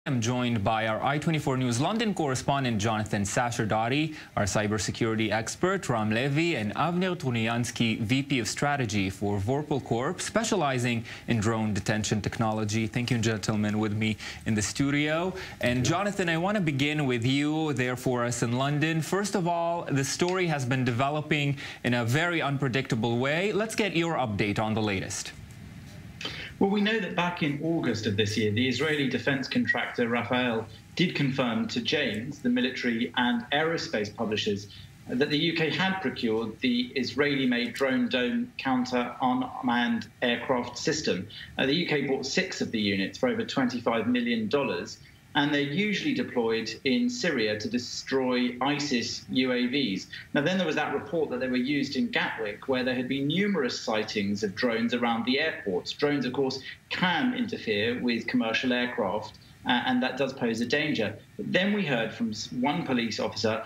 I'm joined by our I-24 News London correspondent Jonathan Sacerdoti, our cybersecurity expert Ram Levi and Avner Turniansky, VP of Strategy for Vorpal-corp, specializing in drone detection technology. Thank you, gentlemen, with me in the studio. And Jonathan, I want to begin with you there for us in London. First of all, the story has been developing in a very unpredictable way. Let's get your update on the latest. Well, we know that back in August of this year, the Israeli defense contractor Rafael did confirm to Janes, the military and aerospace publishers, that the UK had procured the Israeli-made Drone Dome counter-unmanned aircraft system. The UK bought 6 of the units for over $25 million, and they're usually deployed in Syria to destroy ISIS UAVs. Now, then there was that report that they were used in Gatwick, where there had been numerous sightings of drones around the airport. Drones, of course, can interfere with commercial aircraft, and that does pose a danger. But then we heard from one police officer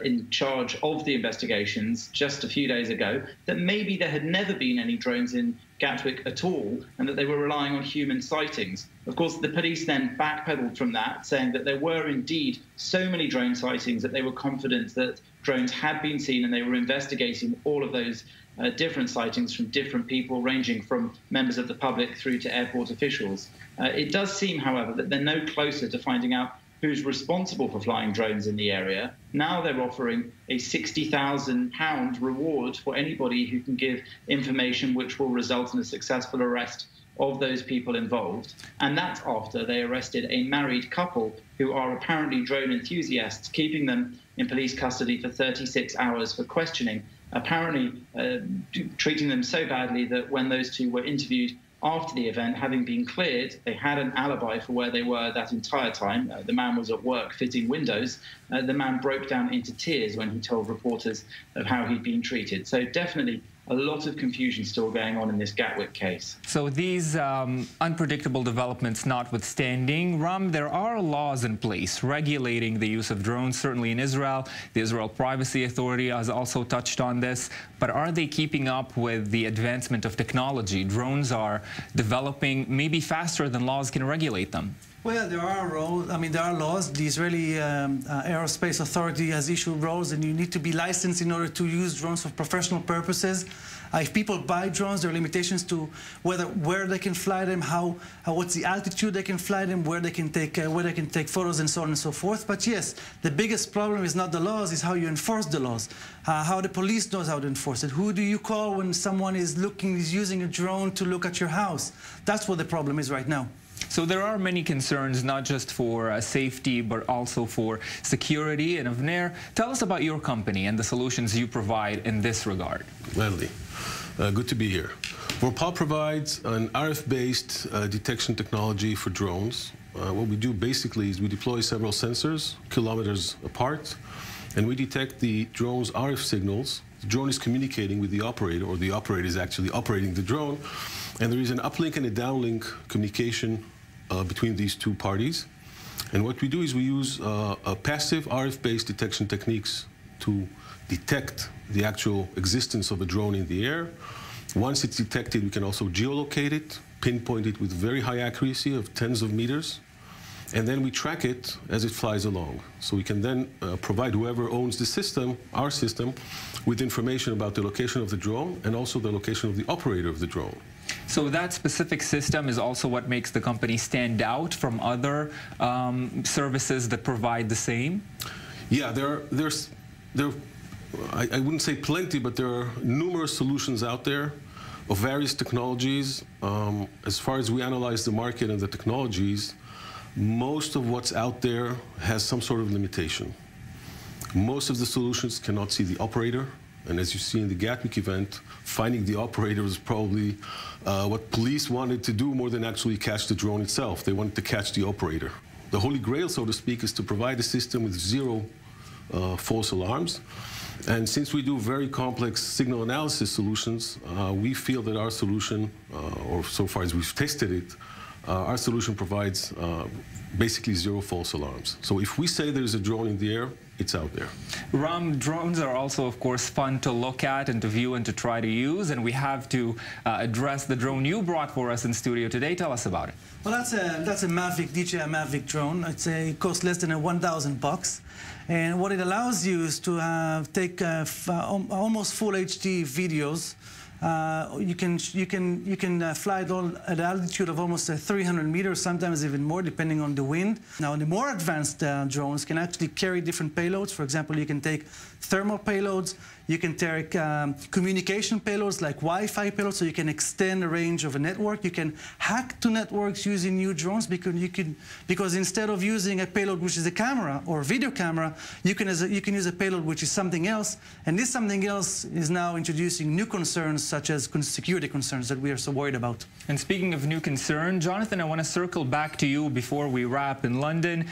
in charge of the investigations just a few days ago that maybe there had never been any drones in Gatwick at all, and that they were relying on human sightings. Of course, the police then backpedaled from that, saying that there were indeed so many drone sightings that they were confident that drones had been seen, and they were investigating all of those different sightings from different people, ranging from members of the public through to airport officials. It does seem, however, that they're no closer to finding out who's responsible for flying drones in the area. Now they're offering a £60,000 reward for anybody who can give information which will result in a successful arrest of those people involved. And that's after they arrested a married couple who are apparently drone enthusiasts, keeping them in police custody for 36 hours for questioning, apparently treating them so badly that when those two were interviewed after the event, having been cleared, they had an alibi for where they were that entire time. The man was at work fitting windows. The man broke down into tears when he told reporters of how he'd been treated. So definitely a lot of confusion still going on in this Gatwick case. So these unpredictable developments notwithstanding, Ram, there are laws in place regulating the use of drones, certainly in Israel. The Israel Privacy Authority has also touched on this. But are they keeping up with the advancement of technology? Drones are developing maybe faster than laws can regulate them. Well, there are laws. The Israeli Aerospace Authority has issued rules, and you need to be licensed in order to use drones for professional purposes. If people buy drones, there are limitations to where they can fly them, what's the altitude they can fly them, where they can take photos, and so on and so forth. But yes, the biggest problem is not the laws; is how you enforce the laws, how the police knows how to enforce it. Who do you call when someone is using a drone to look at your house? That's what the problem is right now. So there are many concerns, not just for safety, but also for security. And Avner, tell us about your company and the solutions you provide in this regard. Gladly. Good to be here. Vorpal provides an RF-based detection technology for drones. What we do basically is we deploy several sensors kilometers apart, and we detect the drone's RF signals. The drone is communicating with the operator, or the operator is actually operating the drone, and there is an uplink and a downlink communication between these two parties. And what we do is we use passive RF-based detection techniques to detect the actual existence of a drone in the air. Once it's detected, we can also geolocate it, pinpoint it with very high accuracy of tens of meters, and then we track it as it flies along. So we can then provide whoever owns the system, our system, with information about the location of the drone and also the location of the operator of the drone. So that specific system is also what makes the company stand out from other services that provide the same? Yeah, I wouldn't say plenty, but there are numerous solutions out there of various technologies. As far as we analyze the market and the technologies, most of what's out there has some sort of limitation. Most of the solutions cannot see the operator. And as you see in the Gatwick event, finding the operator is probably what police wanted to do more than actually catch the drone itself. They wanted to catch the operator. The holy grail, so to speak, is to provide a system with 0 false alarms. And since we do very complex signal analysis solutions, we feel that our solution, or so far as we've tested it, our solution provides basically 0 false alarms. So if we say there's a drone in the air, it's out there. Ram, drones are also, of course, fun to look at and to view and to try to use, and we have to address the drone you brought for us in studio today. Tell us about it. Well, that's a Mavic, DJI Mavic drone. It costs less than $1,000, and what it allows you is to take almost full HD videos. You can fly it all at an altitude of almost 300 meters, sometimes even more, depending on the wind. Now, the more advanced drones can actually carry different payloads. For example, you can take thermal payloads. You can take communication payloads like Wi-Fi payloads, so you can extend the range of a network. You can hack to networks using new drones because instead of using a payload which is a camera or a video camera, you can use a payload which is something else. And this something else is now introducing new concerns such as security concerns that we are so worried about. And speaking of new concern, Jonathan, I want to circle back to you before we wrap in London.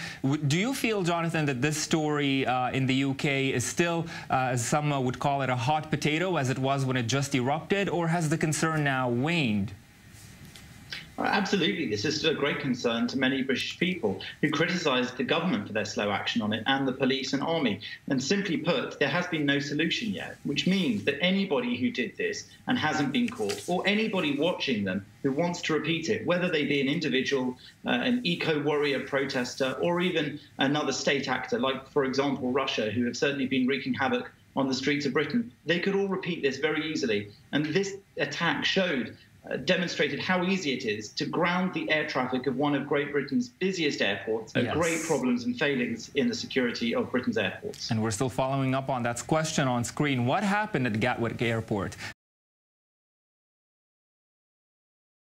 Do you feel, Jonathan, that this story in the UK is still, as some would call it, a hot potato as it was when it just erupted, or has the concern now waned? Absolutely. This is still a great concern to many British people who criticise the government for their slow action on it and the police and army. And simply put, there has been no solution yet, which means that anybody who did this and hasn't been caught, or anybody watching them who wants to repeat it, whether they be an individual, an eco-warrior protester, or even another state actor, like, for example, Russia, who have certainly been wreaking havoc on the streets of Britain, they could all repeat this very easily. And this attack demonstrated how easy it is to ground the air traffic of one of Great Britain's busiest airports, great problems and failings in the security of Britain's airports. And we're still following up on that question on screen. What happened at Gatwick Airport?